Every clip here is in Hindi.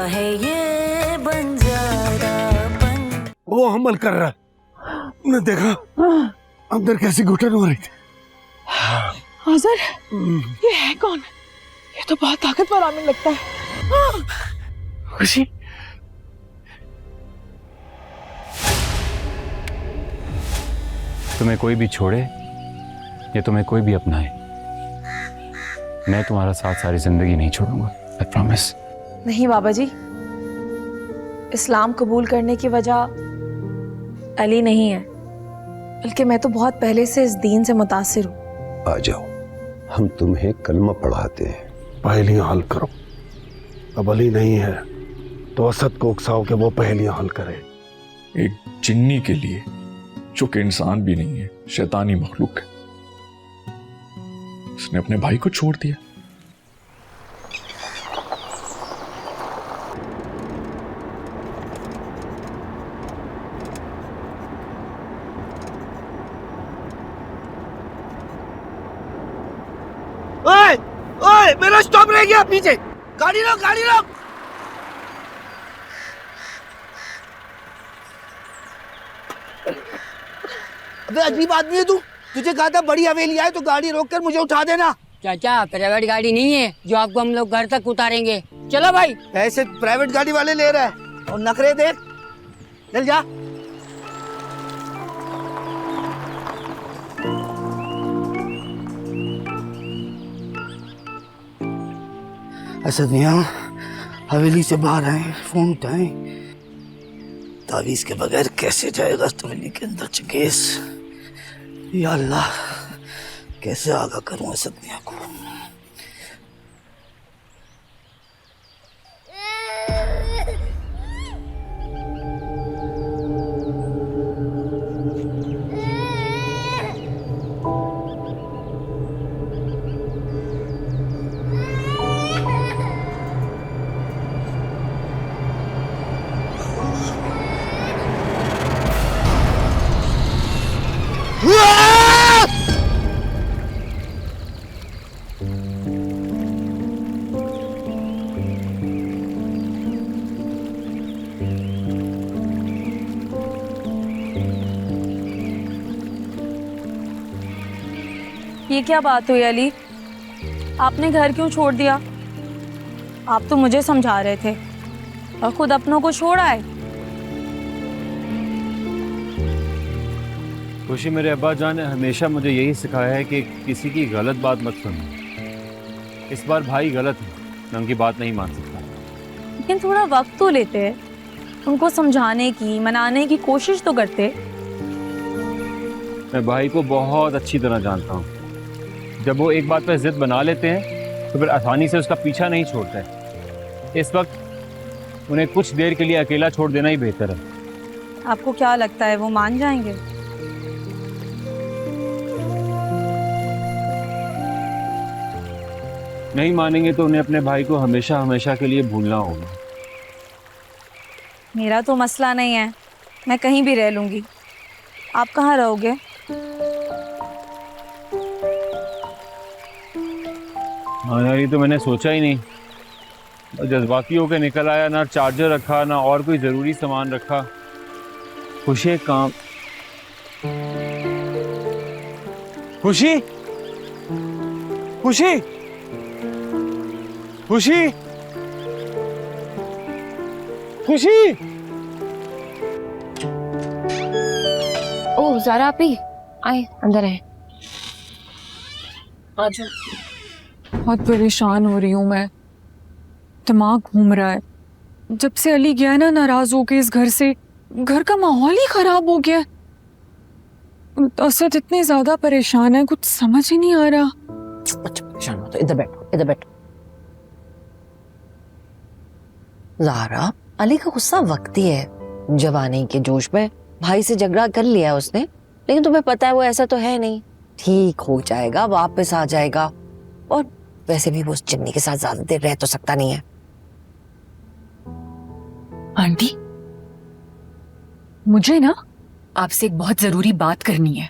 है ये बंजारापन। वो हमल कर रहा, ने देखा अंदर कैसी घुटन हो रही थी। आज़र, ये है कौन? ये तो बहुत ताकतवर आमिर लगता है। खुशी, तुम्हें कोई भी छोड़े या तुम्हें कोई भी अपनाए, मैं तुम्हारा साथ सारी जिंदगी नहीं छोड़ूंगा। I promise. नहीं बाबा जी, इस्लाम कबूल करने की वजह अली नहीं है, बल्कि मैं तो बहुत पहले से इस दीन से मुतासिर हूँ। आ जाओ, हम तुम्हें कलमा पढ़ाते हैं। पहेलियां हल करो। अब अली नहीं है तो असद को उकसाओ कि वो पहेलियां हल करे। एक जिन्नी के लिए जो कि इंसान भी नहीं है, शैतानी मखलूक है, उसने अपने भाई को छोड़ दिया। ओए, ओए, मेरा स्टॉप रह गया पीछे। गाड़ी रोक, गाड़ी रोक। अबे अजीब आदमी है तू। तुझे कहा था बड़ी हवेली आए तो गाड़ी रोक कर मुझे उठा देना। चाचा, प्राइवेट गाड़ी नहीं है जो आपको हम लोग घर तक उतारेंगे। चलो भाई। ऐसे प्राइवेट गाड़ी वाले ले रहा है और नखरे देख। चल जा। असद मियां हवेली से बाहर आए, फोन उठाए। तावीज के बगैर कैसे जाएगा हवेली के अंदर केस? या अल्लाह, कैसे आगा करूं असद मियां को? ये क्या बात हुई अली? आपने घर क्यों छोड़ दिया? आप तो मुझे समझा रहे थे और खुद अपनों को छोड़ आए। खुशी, मेरे अब्बा जान ने हमेशा मुझे यही सिखाया है कि किसी की गलत बात मत सुनो। इस बार भाई गलत है, मैं उनकी बात नहीं मान सकता। लेकिन थोड़ा वक्त तो लेते, उनको समझाने की, मनाने की कोशिश तो करते। मैं भाई को बहुत अच्छी तरह जानता हूँ। जब वो एक बात पर जिद बना लेते हैं तो फिर आसानी से उसका पीछा नहीं छोड़ते। इस वक्त उन्हें कुछ देर के लिए अकेला छोड़ देना ही बेहतर है। आपको क्या लगता है वो मान जाएंगे? नहीं मानेंगे तो उन्हें अपने भाई को हमेशा हमेशा के लिए भूलना होगा। मेरा तो मसला नहीं है, मैं कहीं भी रह लूंगी। आप कहाँ रहोगे? हाँ यार, ये तो मैंने सोचा ही नहीं। जज्बाती होकर निकल आया, ना चार्जर रखा ना और कोई ज़रूरी सामान रखा। खुशी काम। खुशी, खुशी, खुशी, खुशी। ओह ज़ारा आपी, आए अंदर आए। आजा। बहुत परेशान हो रही हूँ मैं, दिमाग घूम रहा है। जब से अली गया ना नाराज होके इस घर से, घर का माहौल ही खराब हो गया। असद इतने ज्यादा परेशान है, कुछ समझ ही नहीं आ रहा। अच्छा परेशान मत हो, इधर बैठो, इधर बैठो। ज़ारा, अली का गुस्सा वक्ती है, जवानी के जोश में भाई से झगड़ा कर लिया उसने, लेकिन तुम्हें पता है वो ऐसा तो है नहीं। ठीक हो जाएगा, वापस आ जाएगा। और वैसे भी वो उस चिन्नी के साथ ज्यादा देर रह तो सकता नहीं है। आंटी, मुझे ना आपसे एक बहुत जरूरी बात करनी है।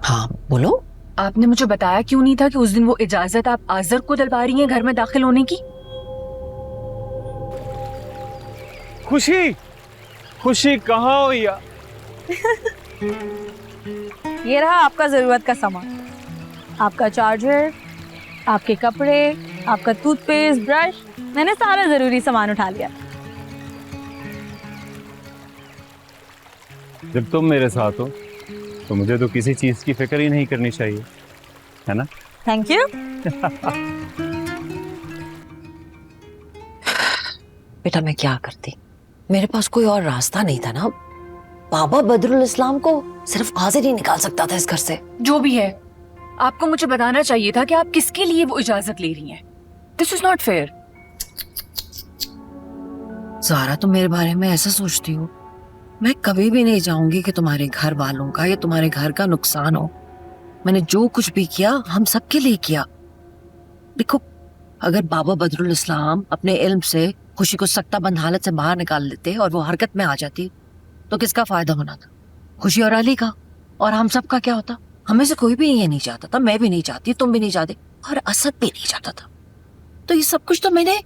हाँ बोलो। आपने मुझे बताया क्यों नहीं था कि उस दिन वो इजाजत आप आजर को दिलवा रही हैं घर में दाखिल होने की? खुशी, खुशी कहाँ हो या? ये रहा आपका जरूरत का सामान, आपका चार्जर, आपके कपड़े, आपका टूथपेस्ट, ब्रश, मैंने सारा जरूरी सामान उठा लिया। जब तुम मेरे साथ हो तो मुझे तो किसी चीज की फिक्र ही नहीं करनी चाहिए, है ना? Thank you. बेटा मैं क्या करती, मेरे पास कोई और रास्ता नहीं था ना। बाबा बदरुल इस्लाम को सिर्फ हाजिर ही निकाल सकता था इस घर से। जो भी है, आपको मुझे बताना चाहिए था कि आप किसके लिए वो इजाजत ले रही हैं। This is not fair. Zara तुम मेरे बारे में ऐसा सोचती हो? मैं कभी भी नहीं चाहूंगी कि तुम्हारे घर वालों का या तुम्हारे घर का नुकसान हो। मैंने जो कुछ भी किया हम सबके लिए किया। देखो, अगर बाबा बदरुल इस्लाम अपने इल्म से खुशी को सख्ताबंद हालत से बाहर निकाल लेते और वो हरकत में आ जाती तो किसका फायदा होना था? खुशी और अली का। और हम सब का क्या होता? हमें से कोई भी ये नहीं चाहता था। मैं भी नहीं चाहती, तुम भी नहीं चाहते, और असद भी नहीं चाहता था। तो ये सब कुछ तो मैंने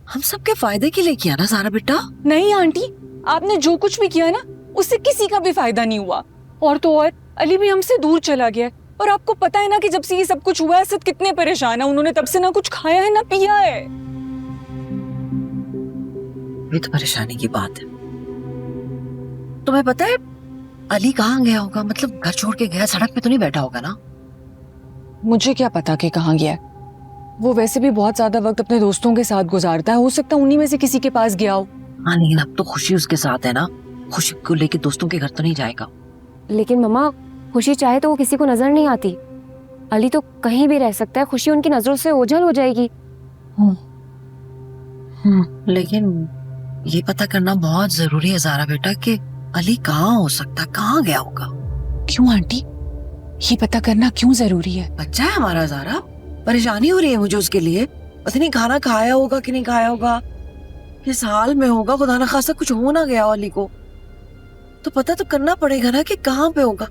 हम सबके फायदे के लिए किया ना ज़ारा बेटा। नहीं आंटी, आपने जो कुछ भी किया ना उससे किसी का भी फायदा नहीं हुआ। और तो और अली भी हमसे दूर चला गया। और आपको पता है ना कि जब से ये सब कुछ हुआ है असद कितने परेशान है। उन्होंने तब से ना कुछ खाया है ना पिया है। ये तो परेशानी की बात है। तुम्हें पता है अली कहाँ गया होगा? मतलब घर छोड़ के गया, सड़क पे तो नहीं बैठा होगा ना? मुझे क्या पता कि कहाँ गया है। वो वैसे भी बहुत ज्यादा वक्त अपने दोस्तों के साथ गुजारता है। हो सकता है उन्हीं में से किसी के पास गया हो। हाँ, लेकिन अब तो खुशी उसके साथ है ना। खुशी को लेके दोस्तों के घर तो नहीं जाएगा। लेकिन मम्मा, खुशी चाहे तो वो किसी को नजर नहीं आती। अली तो कहीं भी रह सकता है, खुशी उनकी नजरों से ओझल हो जाएगी। लेकिन ये पता करना बहुत जरूरी है ज़ारा बेटा कि अली कहाँ हो सकता, कहाँ गया होगा। क्यों आंटी, ये पता करना क्यों जरूरी है? बच्चा है हमारा ज़ारा, परेशानी हो रही है मुझे उसके लिए। पता नहीं खाना खाया होगा कि नहीं खाया होगा, किस हाल में होगा, खुदा ना खासा कुछ हो ना गया अली को। तो पता तो करना पड़ेगा ना कि कहाँ पे होगा।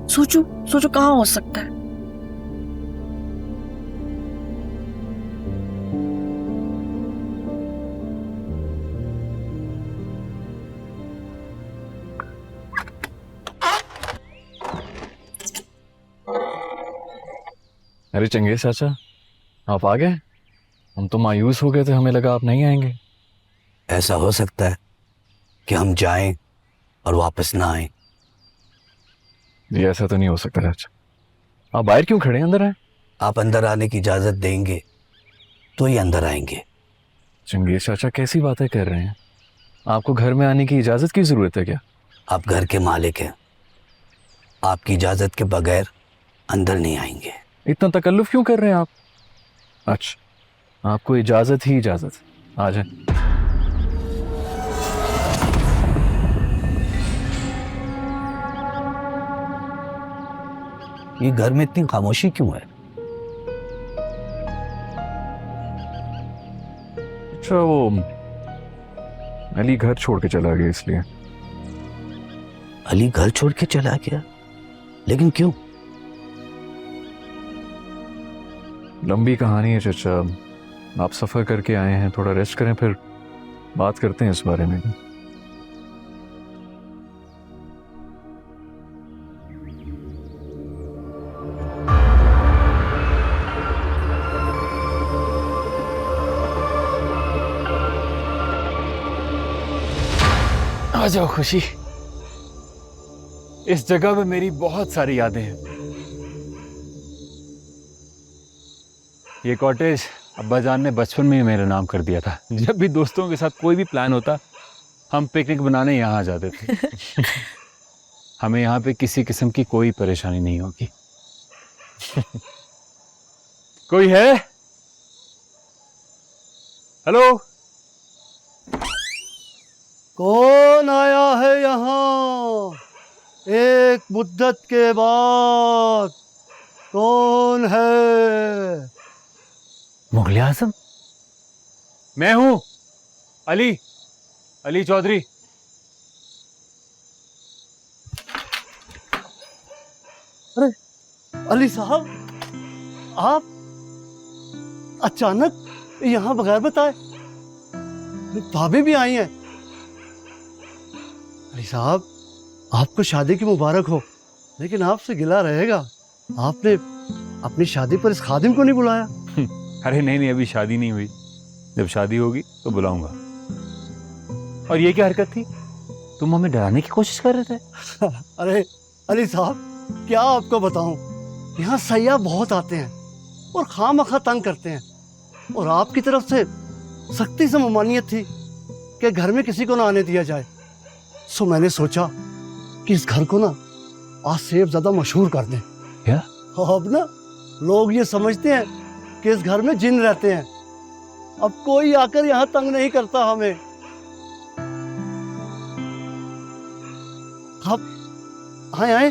सोचो सोचो कहाँ हो सकता है। अरे चंगेज चाचा, आप आ गए? हम तो मायूस हो गए थे, हमें लगा आप नहीं आएंगे। ऐसा हो सकता है कि हम जाएं और वापस ना आए। जी ऐसा तो नहीं हो सकता चाचा। आप बाहर क्यों खड़े हैं, अंदर आए। आप अंदर आने की इजाजत देंगे तो ही अंदर आएंगे। चंगेज चाचा कैसी बातें कर रहे हैं? आपको घर में आने की इजाजत की जरूरत है क्या? आप घर के मालिक हैं, आपकी इजाजत के बगैर अंदर नहीं आएंगे। इतना तकल्लुफ क्यों कर रहे हैं आप? अच्छा, आपको इजाजत ही इजाजत। आ जाए। ये घर में इतनी खामोशी क्यों है? अच्छा, वो अली घर छोड़ के चला गया इसलिए। अली घर छोड़ के चला गया? लेकिन क्यों? लंबी कहानी है चाचा। आप सफर करके आए हैं, थोड़ा रेस्ट करें, फिर बात करते हैं इस बारे में। आ जाओ खुशी। इस जगह में मेरी बहुत सारी यादें हैं। ये कॉटेज अब्बा जान ने बचपन में ही मेरा नाम कर दिया था। जब भी दोस्तों के साथ कोई भी प्लान होता, हम पिकनिक बनाने यहाँ आ जाते थे। हमें यहाँ पे किसी किस्म की कोई परेशानी नहीं होगी। कोई है? हेलो, कौन आया है यहाँ एक मुद्दत के बाद? कौन है? मुगल आजम। मैं हूं अली चौधरी। अली साहब, आप अचानक यहाँ बगैर बताए? भाभी भी आई हैं। अली साहब, आपको शादी की मुबारक हो, लेकिन आपसे गिला रहेगा, आपने अपनी शादी पर इस खादिम को नहीं बुलाया। अरे नहीं नहीं, अभी शादी नहीं हुई, जब शादी होगी तो बुलाऊंगा। और ये क्या हरकत थी, तुम हमें डराने की कोशिश कर रहे थे? अरे अली साहब, क्या आपको बताऊं, यहाँ सयाह बहुत आते हैं और खामखा तंग करते हैं, और आपकी तरफ से सख्ती से ममानियत थी कि घर में किसी को ना आने दिया जाए। सो मैंने सोचा कि इस घर को ना आज से ज्यादा मशहूर कर दें। क्या? अब ना लोग ये समझते हैं कि इस घर में जिन रहते हैं। अब कोई आकर यहाँ तंग नहीं करता हमें। आप आए आए,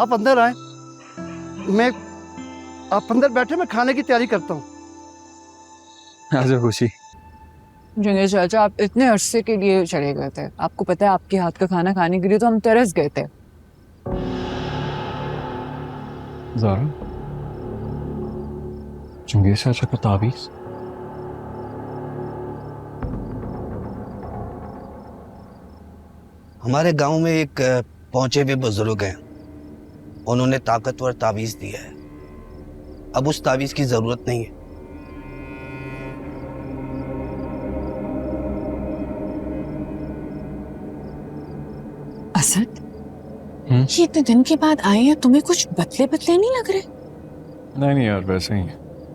आप अंदर आए। आप अंदर बैठे, मैं खाने की तैयारी करता हूँ। आजा खुशी। जंगे चाचा, आप इतने अरसे के लिए चले गए थे, आपको पता है आपके हाथ का खाना खाने के लिए तो हम तरस गए थे। ज़ारा, चंगेज चाचा का ताबीज़? हमारे गांव में एक पहुंचे हुए बुजुर्ग हैं, उन्होंने ताकतवर ताबीज दिया है। अब उस ताबीज की जरूरत नहीं है। असद, ये इतने दिन के बाद आए हैं, तुम्हें कुछ बदले बदले नहीं लग रहे? नहीं यार, वैसे ही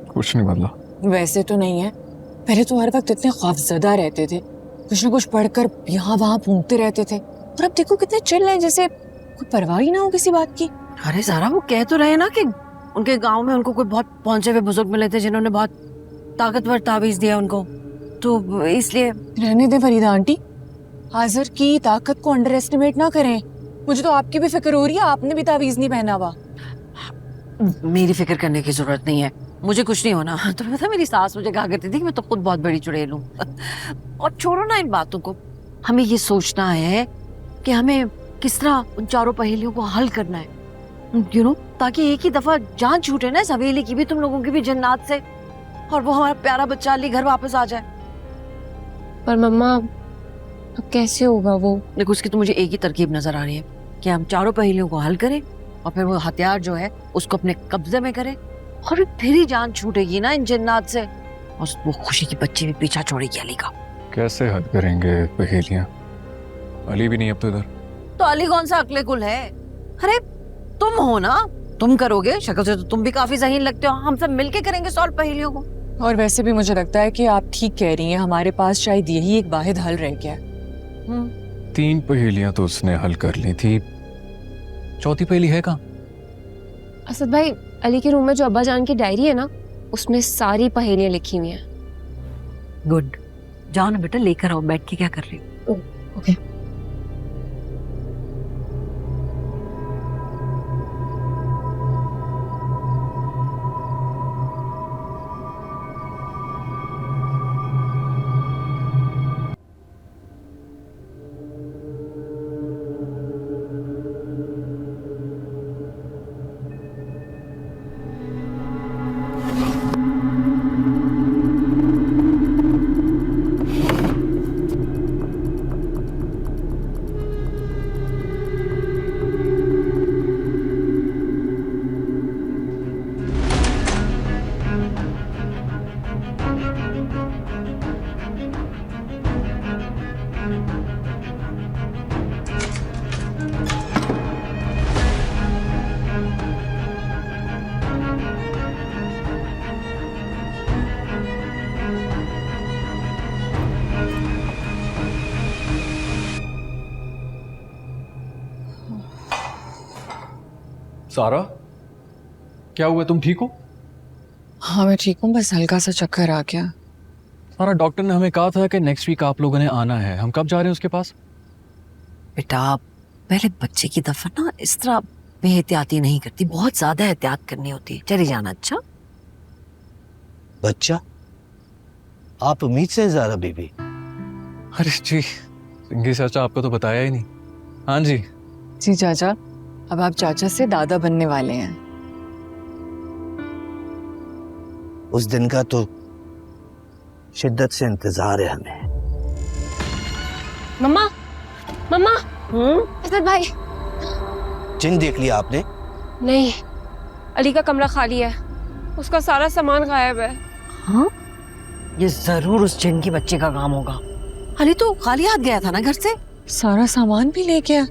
कुछ नहीं बदला। वैसे तो नहीं है, पहले तो हर वक्त इतने खौफजदा रहते थे, कुछ ना कुछ पढ़कर यहाँ वहाँ घूमते रहते थे, और अब देखो कितने चिल हैं, जैसे कोई परवाह ही ना हो किसी बात की। अरे ज़ारा, वो कह तो रहे ना कि उनके गांव में उनको कोई बहुत पहुंचे हुए बुजुर्ग मिले थे जिन्होंने बहुत ताकतवर ताबीज दिया उनको, तो इसलिए। रहने दे फरीदा आंटी, हाजिर की ताकत को अंडर एस्टिमेट ना करें। मुझे तो आपकी भी फिक्र हो रही है, आपने भी ताबीज नहीं पहना हुआ। मेरी फिक्र करने की जरूरत नहीं है, मुझे कुछ नहीं होना। तुम्हें पता, मेरी सास मुझे कहा करती थी कि मैं तो खुद बहुत बड़ी चुड़ैल हूँ। और छोड़ो ना इन बातों को, हमें ये सोचना है कि हमें किस तरह उन चारों पहेलियों को हल करना है, यू नो, ताकि एक ही दफा जान छूटे ना इस हवेली की भी, तुम लोगों की भी, जन्नत से, और वो हमारा प्यारा बच्चा अली घर वापस आ जाए। पर मम्मा, तो कैसे होगा वो? देखो, उसकी तो मुझे एक ही तरकीब नजर आ रही है कि हम चारों पहेलियों को हल करें और फिर वो हथियार जो है उसको अपने कब्जे में करें, और फिर ही जान छूटेगी ना इन जन्नत से, और वो खुशी की बच्ची भी पीछा छोड़ेगी अली का। कैसे हद करेंगे पहेलियां? अली भी नहीं अब तो इधर। तो अली कौन सा अकले कुल है? अरे तुम हो ना, तुम करोगे, शक्ल से तो तुम भी काफी ज़हीन लगते हो। हम सब मिलके करेंगे सॉल्व पहेलियों को। और वैसे भी मुझे लगता है कि आप ठीक कह रही हैं, हमारे पास शायद यही एक वाहिद हल रह गया है। 3 पहेलियां तो उसने हल कर ली थी, चौथी पहेली है कहाँ? असद भाई, अली के रूम में जो अब्बा जान की डायरी है ना, उसमें सारी पहेलियां लिखी हुई हैं। गुड, जाओ ना बेटा, लेकर आओ। बैठ के क्या कर रही हो? ओके। सारा, क्या हुआ, तुम ठीक हो? हाँ मैं ठीक हूँ, बस हल्का सा चक्कर आ गया। सारा, डॉक्टर ने हमें कहा था कि नेक्स्ट वीक आप लोगों ने आना है, हम कब जा रहे हैं उसके पास? बेटा, पहले बच्चे की दफा ना इस तरह बेहतियाती नहीं करती, बहुत ज्यादा एहतियात करनी होती है। चली जाना। अच्छा बच्चा, आप उम्मीद से ज़ारा बीबी? अरे जी, चंगेज चाचा, आपको तो बताया ही नहीं। हाँ जी जी चाचा, अब आप चाचा से दादा बनने वाले हैं। उस दिन का तो शिद्दत से इंतजार है हमें। मम्मा, मम्मा, असद भाई। जिन देख लिया आपने? नहीं, अली का कमरा खाली है, उसका सारा सामान गायब है। हाँ, ये जरूर उस जिन की बच्चे का काम होगा। अली तो खाली हाथ गया था ना घर से। सारा सामान भी ले गया।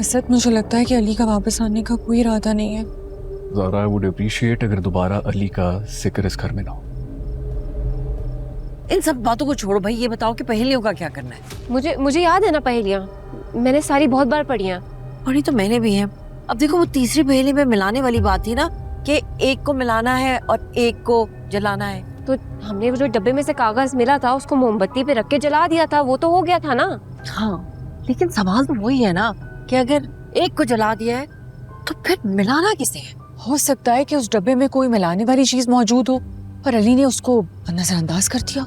असद, मुझे लगता है कि अली का वापस आने का कोई इरादा नहीं है। ज़ारा, आई वुड अप्रिशिएट अगर दोबारा अली का जिक्र इस घर में ना हो। इन सब बातों को छोड़ो भाई, ये बताओ कि पहेलियों का क्या करना है? मुझे याद है ना पहेलियाँ, मैंने सारी बहुत बार पढ़ी हैं। पढ़ी तो मैंने भी है। अब देखो, वो तीसरी पहेली में मिलाने वाली बात थी ना कि एक को मिलाना है और एक को जलाना है। तो हमने वो जो डब्बे में से कागज मिला था उसको मोमबत्ती पे रख के जला दिया था, वो तो हो गया था ना। हाँ, लेकिन सवाल तो वही है ना कि अगर एक को जला दिया है तो फिर मिलाना किसे है? हो सकता है कि उस डब्बे में कोई मिलाने वाली चीज मौजूद हो और अली ने उसको नजरअंदाज कर दिया।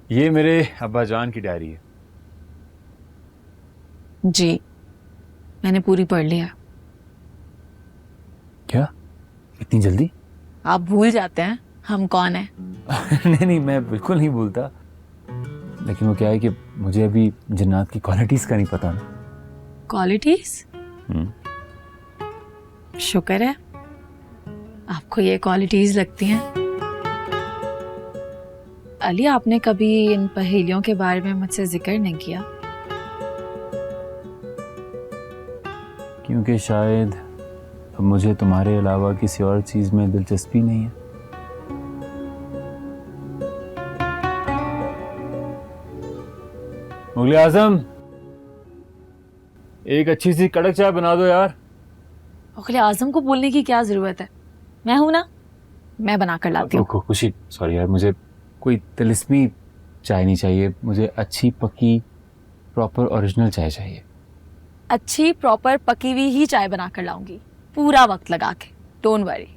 ये मेरे अब्बा जान की डायरी है। जी, मैंने पूरी पढ़ लिया। क्या? इतनी जल्दी? आप भूल जाते हैं हम कौन है। नहीं नहीं, मैं बिल्कुल नहीं भूलता, लेकिन वो क्या है कि मुझे अभी जिन्नात की क्वालिटीज का नहीं पता ना। क्वालिटीज? शुक्र है आपको ये क्वालिटीज लगती हैं। अली, आपने कभी इन पहेलियों के बारे में मुझसे जिक्र नहीं किया। क्योंकि शायद अब मुझे तुम्हारे अलावा किसी और चीज में दिलचस्पी नहीं है। मुगले आजम, एक अच्छी सी कड़क चाय बना दो यार। मुगले आजम को बोलने की क्या जरूरत है, मैं हूं ना, मैं बना कर लाती हूँ। खुशी, सॉरी यार, मुझे कोई तिलिस्मी चाय नहीं चाहिए, मुझे अच्छी पकी प्रॉपर ओरिजिनल चाय चाहिए। अच्छी प्रॉपर पकी हुई ही चाय बना कर लाऊंगी, पूरा वक्त लगा के, डोंट वरी।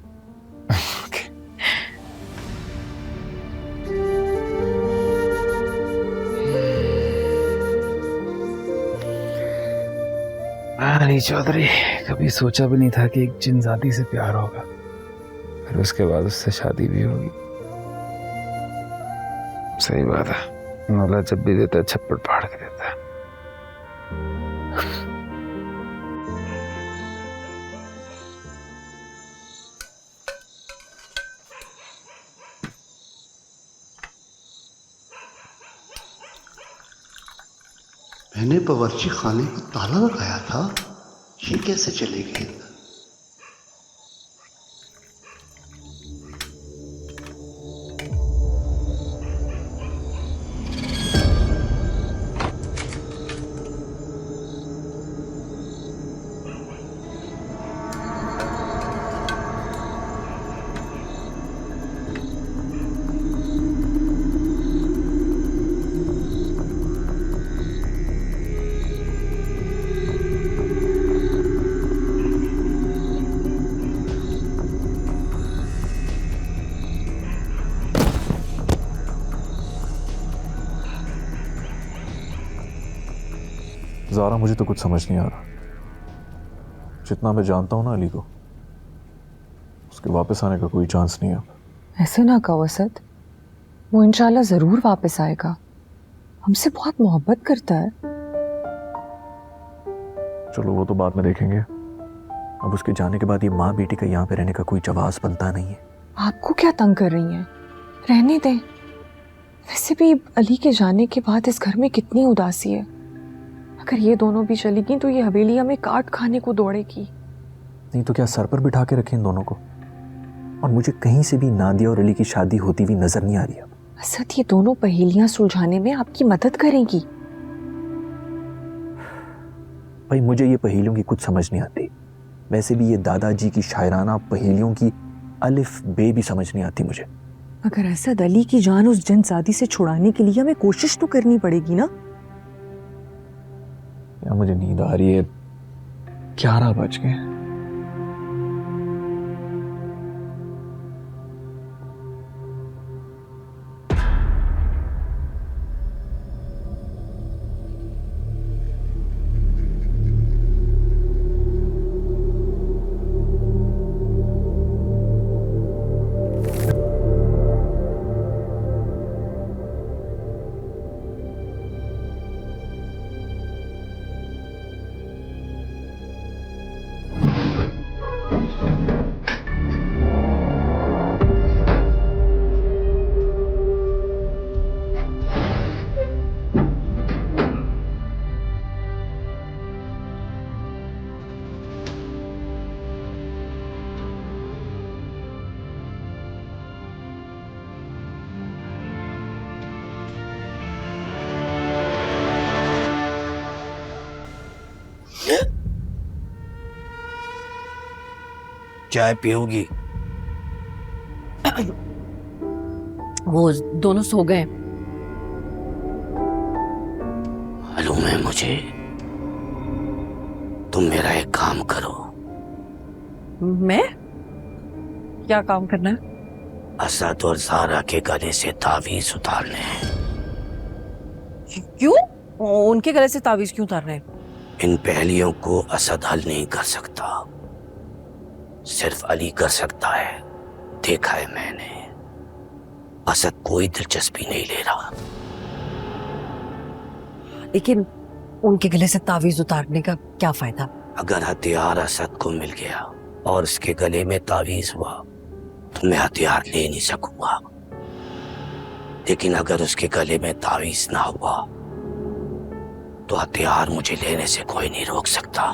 अली चौधरी, कभी सोचा भी नहीं था कि एक जिनजाती से प्यार होगा और उसके बाद उससे शादी भी होगी। सही बात है, मौला जब भी देता है छप्पड़ फाड़ के देता है। मैंने बावर्ची खाने को ताला लगाया था, ये कैसे चले गए? ज़ारा, मुझे तो कुछ समझ नहीं आ रहा। जितना मैं जानता हूँ ना अली को, उसके वापस आने का कोई चांस नहीं है। ऐसे ना कहो असद, वो इंशाल्लाह जरूर वापस आएगा, हमसे बहुत मोहब्बत करता है। चलो वो तो बाद में देखेंगे, अब उसके जाने के बाद ये माँ बेटी का यहाँ पे रहने का कोई जवाब बनता नहीं है। आपको क्या तंग कर रही हैं? रहने दें। वैसे भी अली के जाने के बाद इस घर में कितनी उदासी है। अगर ये दोनों भी चली गई तो ये हवेली हमें काट खाने को दौड़ेगी। नहीं तो क्या सर पर बिठा के रखें इन दोनों को? और मुझे कहीं से भी नादिया और अली की शादी होती हुई नजर नहीं आ रही। असद, ये दोनों पहेलियां सुलझाने में आपकी मदद करेंगी। भाई, मुझे ये पहेलियों की कुछ समझ नहीं आती। वैसे भी ये दादाजी की शायराना पहेलियों की अलिफ बे भी समझ नहीं आती मुझे। मगर असद, अली की जान उस जिनजादी से छुड़ाने के लिए हमें कोशिश तो करनी पड़ेगी ना। या मुझे नींद आ रही है, 11 बज गए। चाय पियोगी? वो दोनों सो गए। मालूम है मुझे, तुम मेरा एक काम करो। मैं क्या काम करना है? असद और ज़ारा के गले से तावीज उतारने हैं। क्यों? उनके गले से तावीज क्यों उतार रहे हैं? इन पहेलियों को असद हल नहीं कर सकता, सिर्फ अली कर सकता है। देखा है मैंने, असद कोई दिलचस्पी नहीं ले रहा। लेकिन उनके गले से तावीज उतारने का क्या फायदा? अगर हथियार असद को मिल गया और उसके गले में तावीज हुआ तो मैं हथियार ले नहीं सकूंगा। लेकिन अगर उसके गले में तावीज ना हुआ तो हथियार मुझे लेने से कोई नहीं रोक सकता।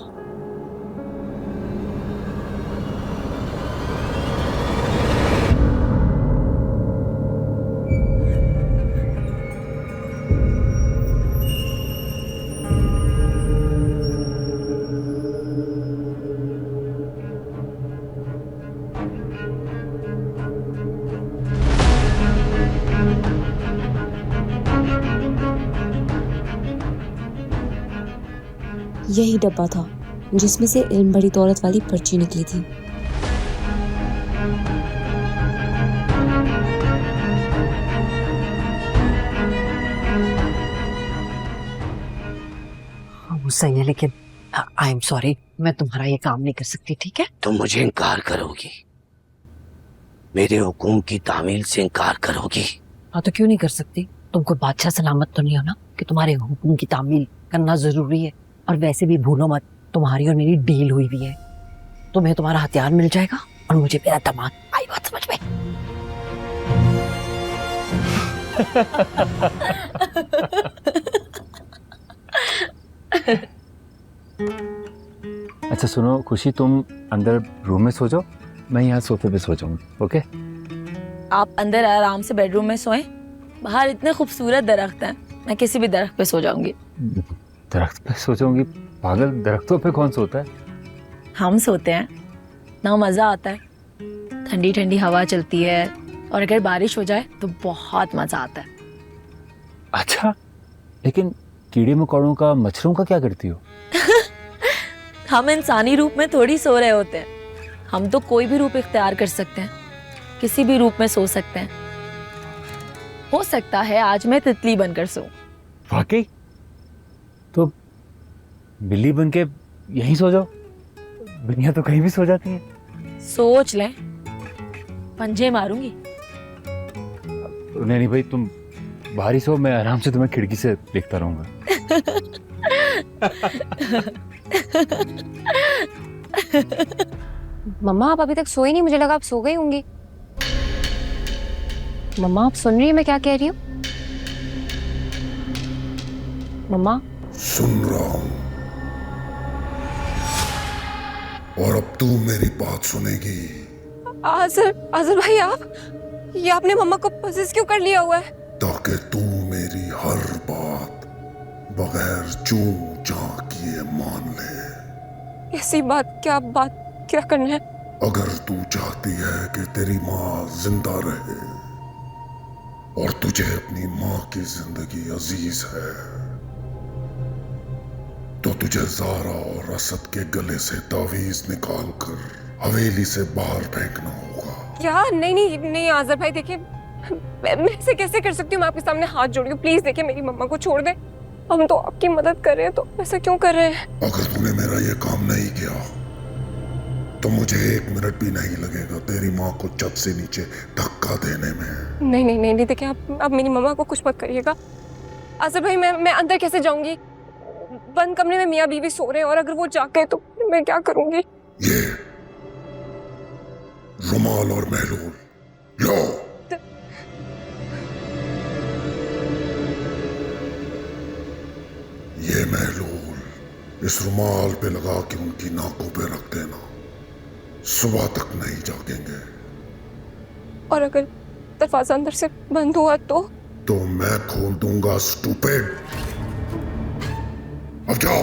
यही डब्बा था जिसमें से इल्म बड़ी दौलत वाली पर्ची निकली थी। वो सही है, लेकिन आई एम सॉरी, मैं तुम्हारा ये काम नहीं कर सकती, ठीक है? तुम मुझे इनकार करोगी? मेरे हुक्म की तामील से इनकार करोगी? हाँ, तो क्यों नहीं कर सकती? तुम कोई बादशाह सलामत तो नहीं हो ना कि तुम्हारे हुक्म की तामील करना जरूरी है। और वैसे भी भूलो मत, तुम्हारी और मेरी डील हुई हुई है। तुम्हें तुम्हारा हथियार मिल जाएगा और मुझे मेरा दामाद। आई बात समझ में? अच्छा सुनो खुशी, तुम अंदर रूम में सो जाओ, मैं यहाँ सोफे पे सो जाऊंगा। ओके? आप अंदर आराम से बेडरूम में सोएं। बाहर इतने खूबसूरत दरख्त हैं, मैं किसी भी दरख्त पे सो जाऊंगी। दरख्त पे सो जाऊंगी? पागल, दरख्तों पे कौन सोता है? हम सोते हैं ना, मजा आता है। ठंडी ठंडी हवा चलती है और अगर बारिश हो जाए तो बहुत मजा आता है। अच्छा, लेकिन कीड़े मकोड़ों का, मच्छरों का क्या करती हो? हम इंसानी रूप में थोड़ी सो रहे होते हैं। हम तो कोई भी रूप इख्तियार कर सकते हैं, किसी भी रूप में सो सकते हैं। हो सकता है आज मैं तितली बनकर सो। वाकई? तो बिल्ली बन के यहीं सो जाओ, दुनिया तो कहीं भी सो जाती है। सोच लें, पंजे मारूंगी। नहीं भाई, तुम बाहर ही सो, मैं आराम से तुम्हें खिड़की से देखता रहूंगा। मम्मा आप अभी तक सोई नहीं, मुझे लगा आप सो गई होंगी। मम्मा आप सुन रही हैं मैं क्या कह रही हूँ? मम्मा सुन रहा हूं, और अब तू मेरी बात सुनेगी। आज़र भाई, आप ये आपने मम्मा को पोसेस क्यों कर लिया हुआ है? ताकि तू मेरी हर बात बगैर चूक झांक किए मान ले। ऐसी बात क्या करना है? अगर तू चाहती है कि तेरी माँ जिंदा रहे और तुझे अपनी माँ की जिंदगी अजीज है, तो तुझे ज़ारा और असद के गले से तावीज निकाल कर हवेली से बाहर फेंकना होगा। क्या? नहीं आज़र भाई, देखिए मैं ऐसे कैसे कर सकती हूँ? मैं आपके सामने हाथ जोड़ी हूँ, प्लीज देखिए मेरी मम्मा को छोड़ दे। हम तो आपकी मदद कर रहे हैं, तो ऐसा क्यों कर रहे हैं? अगर तूने मेरा ये काम नहीं किया तो मुझे 1 मिनट भी नहीं लगेगा तेरी माँ को छत से नीचे धक्का देने में। नहीं देखिए, आप मेरी मम्मा को कुछ मत करिएगा। आज़र भाई, मैं अंदर कैसे जाऊंगी? बंद कमरे में मियाँ बीवी सो रहे हैं, और अगर वो जाग गए तो मैं क्या करूंगी? ये रुमाल और महलूल लो। ये महलूल इस रुमाल पे लगा के उनकी नाकों पे रख देना, सुबह तक नहीं जागेंगे। और अगर दरवाजा अंदर से बंद हुआ तो मैं खोल दूंगा, स्टूपिड। अब जाओ।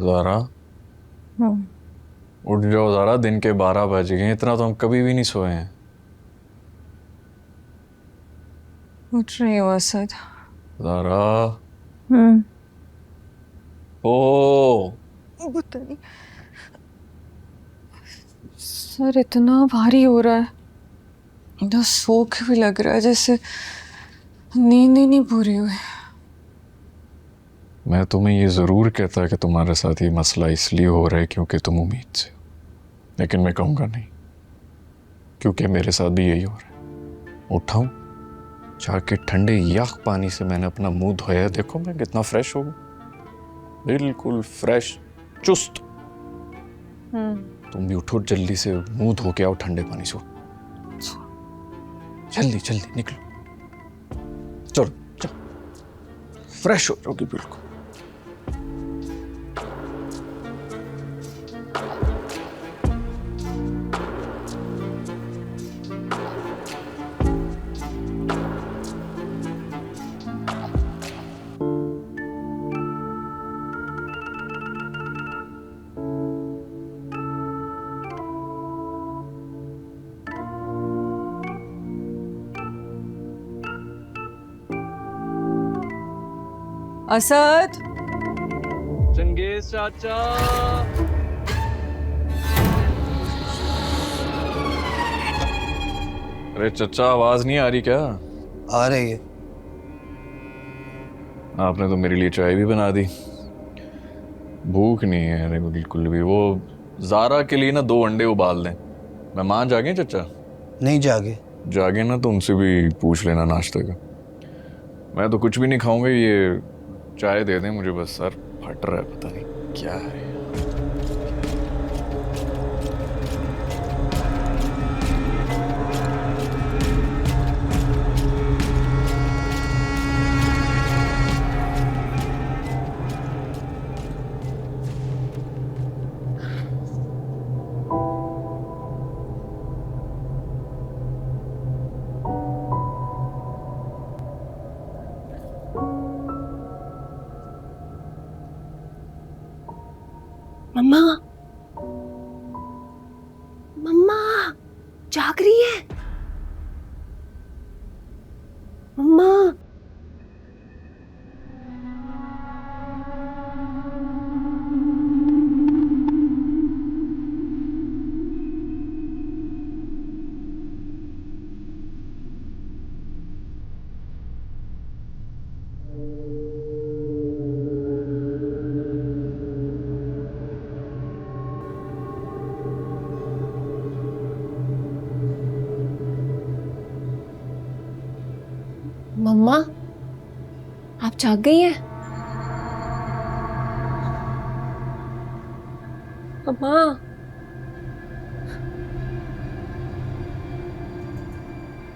ज़ारा उठ जाओ ज़ारा, दिन के 12 बज गए, इतना तो हम कभी भी नहीं सोए हैं। उठ रही हो असद। ज़ारा ओ पता नहीं, सर इतना भारी हो रहा है, इतना सो के भी लग रहा है जैसे नींद ही नहीं पूरी हुई। मैं तुम्हें ये ज़रूर कहता कि तुम्हारे साथ ये मसला इसलिए हो रहा है क्योंकि तुम उम्मीद से हो, लेकिन मैं कहूँगा नहीं, क्योंकि मेरे साथ भी यही हो रहा है। उठाऊँ जाके ठंडे यख पानी से मैंने अपना मुंह धोया, देखो मैं कितना फ्रेश हो गया, बिल्कुल फ्रेश चुस्त। तुम भी उठो जल्दी से, मुंह धो के आओ ठंडे पानी से, जल्दी जल्दी निकलो, चलो चलो, फ्रेश हो जाओगी बिल्कुल। असद, चंगेज चाचा, अरे चचा आवाज नहीं आ रही क्या? आ रही है। आपने तो मेरे लिए चाय भी बना दी, भूख नहीं है अरे बिल्कुल भी। वो ज़ारा के लिए ना 2 अंडे उबाल दें। मेहमान जागे चचा? नहीं जागे। जागे ना तो उनसे भी पूछ लेना नाश्ते का। मैं तो कुछ भी नहीं खाऊंगा, ये चाय दे दें मुझे बस, सर फट रहा है, पता नहीं क्या है। मम्मा, मम्मा जाग रही है? मम्मा, मम्मा आप जाग गई हैं? मम्मा,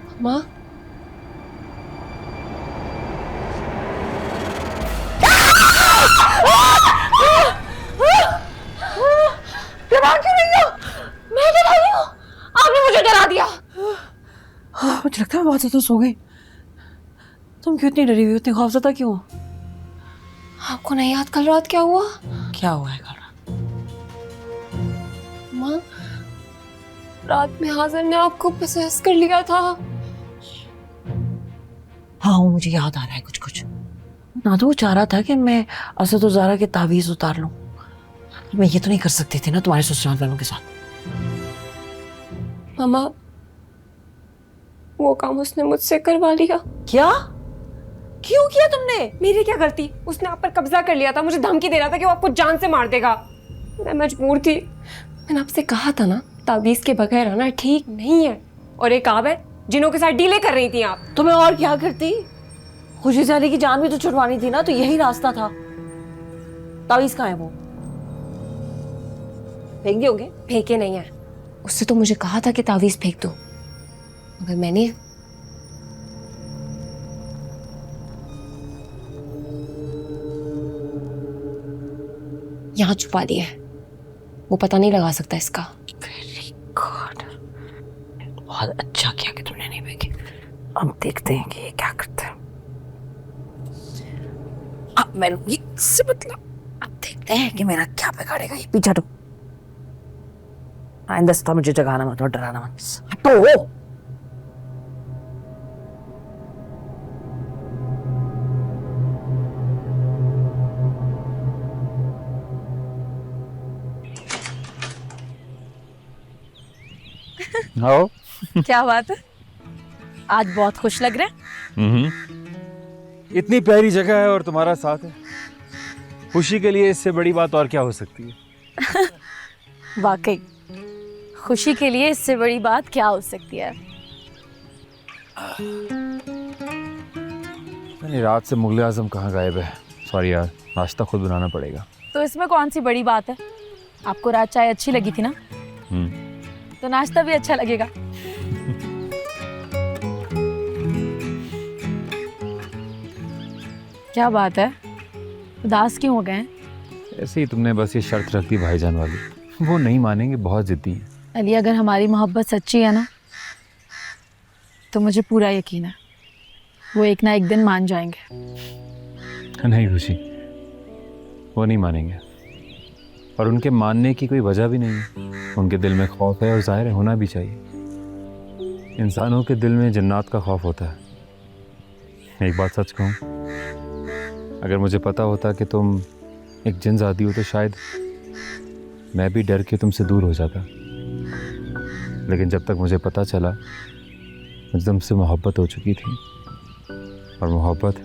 मम्मा, डरा क्यों रही हो? मैं डरा रही हूँ? आपने मुझे डरा दिया। मुझे लगता है मैं बहुत ज्यादा सो गई। तुम क्यों इतनी डरी हुई, इतनी खौफजदा क्यों? आपको नहीं याद कल रात क्या हुआ? क्या हुआ है कल रात? माँ, रात में हाजिर ने आपको पोसेस कर लिया था। हाँ मुझे याद आ रहा है कुछ कुछ। ना तो वो चाह रहा था कि मैं असद और ज़ारा के तावीज़ उतार लूं। मैं ये तो नहीं कर सकती थी ना तुम्हारे ससुराल वालों के साथ। मामा, वो काम उसने मुझसे करवा लिया। क्या? क्यों किया तुमने? मेरी क्या गलती? उसने आप पर कब्जा कर लिया था, मुझे धमकी दे रहा था कि वो आपको जान से मार देगा। मैं मजबूर थी। मैंने आपसे कहा था ना, ताबीज के बगैर आना ठीक नहीं है। और एक आप है जिनों के साथ डीले कर रही थी आप। तो मैं और क्या करती? खुशी से अली की जान भी तो छुड़वानी थी ना, तो यही रास्ता था। ताबीज कहाँ है वो? फेंक दिए होंगे? फेंके नहीं है। उससे तो मुझे कहा था कि तावीज फेंक दो, मगर मैंने यहाँ छुपा दिया है। वो पता नहीं लगा सकता इसका। वेरी गुड, बहुत अच्छा किया कि तुमने नहीं फेंकी। अब देखते हैं कि ये क्या करते हैं। अब मैं इससे मतलब अब देखते हैं कि मेरा क्या बिगाड़ेगा ये। पीछे हटो, आइंदा मुझे जगाना मत और डराना मत। हटो। आओ। क्या बात है, आज बहुत खुश लग रहे हैं। इतनी प्यारी जगह है और तुम्हारा साथ है, खुशी के लिए इससे बड़ी बात और क्या हो सकती है। वाकई खुशी के लिए इससे बड़ी बात क्या हो सकती है। नहीं, रात से मुगल आजम कहाँ गायब है। सॉरी यार, नाश्ता खुद बनाना पड़ेगा। तो इसमें कौन सी बड़ी बात है, आपको रात चाय अच्छी लगी थी ना, तो नाश्ता भी अच्छा लगेगा। क्या बात है, उदास क्यों हो गए? ऐसे ही तुमने बस ये शर्त रख दी भाईजान वाली, वो नहीं मानेंगे, बहुत जिद्दी हैं। अली, अगर हमारी मोहब्बत सच्ची है ना, तो मुझे पूरा यकीन है वो एक ना एक दिन मान जाएंगे। नहीं खुशी, वो नहीं मानेंगे, और उनके मानने की कोई वजह भी नहीं है। उनके दिल में खौफ है और जाहिर है होना भी चाहिए। इंसानों के दिल में जन्नत का खौफ होता है। एक बात सच कहूँ, अगर मुझे पता होता कि तुम एक जिन्नजादी हो तो शायद मैं भी डर के तुमसे दूर हो जाता। लेकिन जब तक मुझे पता चला, मुझे तुमसे मोहब्बत हो चुकी थी, और मोहब्बत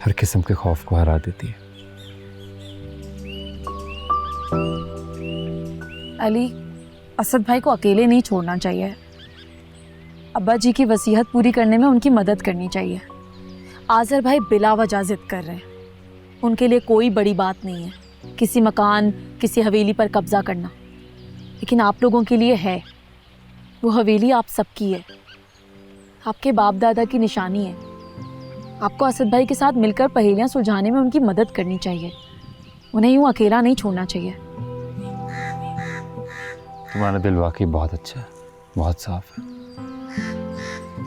हर किस्म के खौफ को हरा देती है। अली, असद भाई को अकेले नहीं छोड़ना चाहिए। अब्बा जी की वसीयत पूरी करने में उनकी मदद करनी चाहिए। आज़र भाई बिला वजह जिद कर रहे हैं, उनके लिए कोई बड़ी बात नहीं है किसी मकान, किसी हवेली पर कब्जा करना, लेकिन आप लोगों के लिए है। वो हवेली आप सबकी है, आपके बाप दादा की निशानी है। आपको असद भाई के साथ मिलकर पहेलियां सुलझाने में उनकी मदद करनी चाहिए, उन्हें यूं अकेला नहीं छोड़ना चाहिए। तुम्हारा दिल वाकई बहुत अच्छा है, बहुत साफ है।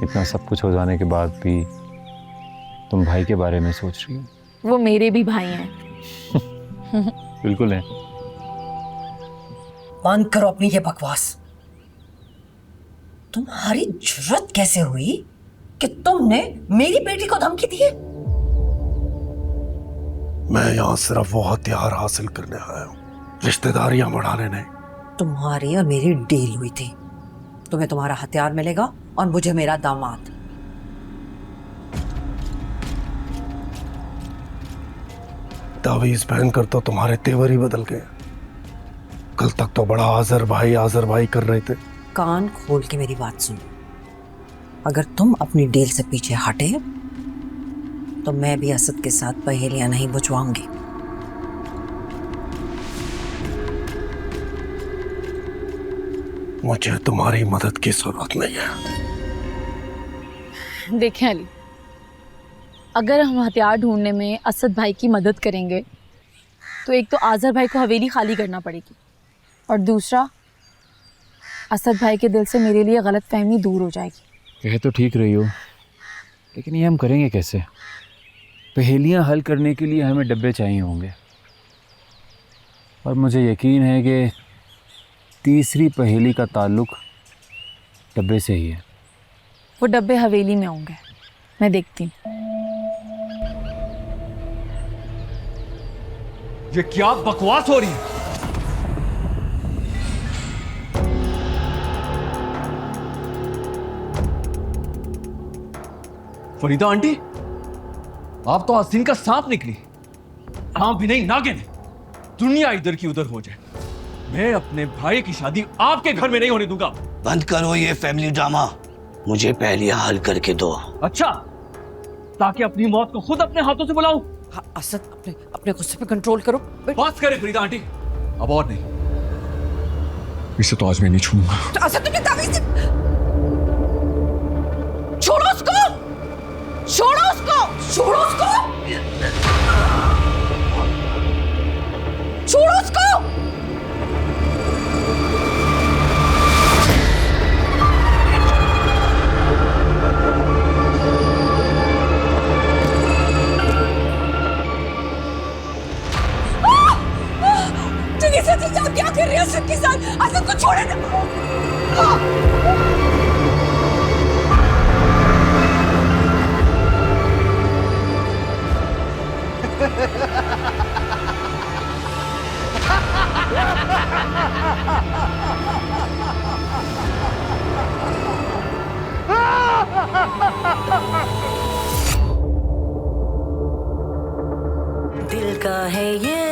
इतना सब कुछ हो जाने के बाद भी तुम भाई के बारे में सोच रही हो। वो मेरे भी भाई हैं। बिल्कुल है। बंद करो अपनी ये बकवास। तुम्हारी जुर्रत कैसे हुई कि तुमने मेरी बेटी को धमकी दी है? मैं यहाँ सिर्फ वो हथियार हासिल करने आया हूँ, रिश्तेदारियां बढ़ाने नहीं। तुम्हारी और मेरी डील हुई थी, तुम्हें तुम्हारा हथियार मिलेगा और मुझे मेरा दामाद। तावीज पहनकर तो तुम्हारे तेवर ही बदल गए। कल तक तो बड़ा आज़र भाई कर रहे थे। कान खोल के मेरी बात सुनो, अगर तुम अपनी डील से पीछे हटे तो मैं भी असद के साथ पहेलियां नहीं बुझवाऊंगी। मुझे तुम्हारी मदद की जरूरत नहीं है। देखें अली, अगर हम हथियार ढूंढने में असद भाई की मदद करेंगे तो एक तो आज़र भाई को हवेली खाली करना पड़ेगी, और दूसरा असद भाई के दिल से मेरे लिए गलतफहमी दूर हो जाएगी। कह तो ठीक रही हो, लेकिन ये हम करेंगे कैसे? पहेलियां हल करने के लिए हमें डब्बे चाहिए होंगे, और मुझे यकीन है कि तीसरी पहेली का ताल्लुक डब्बे से ही है। वो डब्बे हवेली में होंगे, मैं देखती हूँ। ये क्या बकवास हो रही है? फरीदा आंटी, आप तो आस्तीन का सांप निकली। सांप भी नहीं, नागिन। दुनिया इधर की उधर हो जाए, मैं अपने भाई की शादी आपके घर में नहीं होने दूंगा। बंद करो ये फैमिली ड्रामा, मुझे पहेलियां हल करके दो। अच्छा, ताकि अपनी मौत को खुद अपने हाथों से बुलाऊं। हाँ, असद अपने गुस्से पे कंट्रोल करो। बस करे फरीदा आंटी, अब और नहीं। इसे तो आज मैं नहीं छूऊंगा। तो असद तुमने तावीज़ छोड़ो उसको, छोड़ो उसको, छोड़ो उसको, छोड़ो उसको। दिल का है ये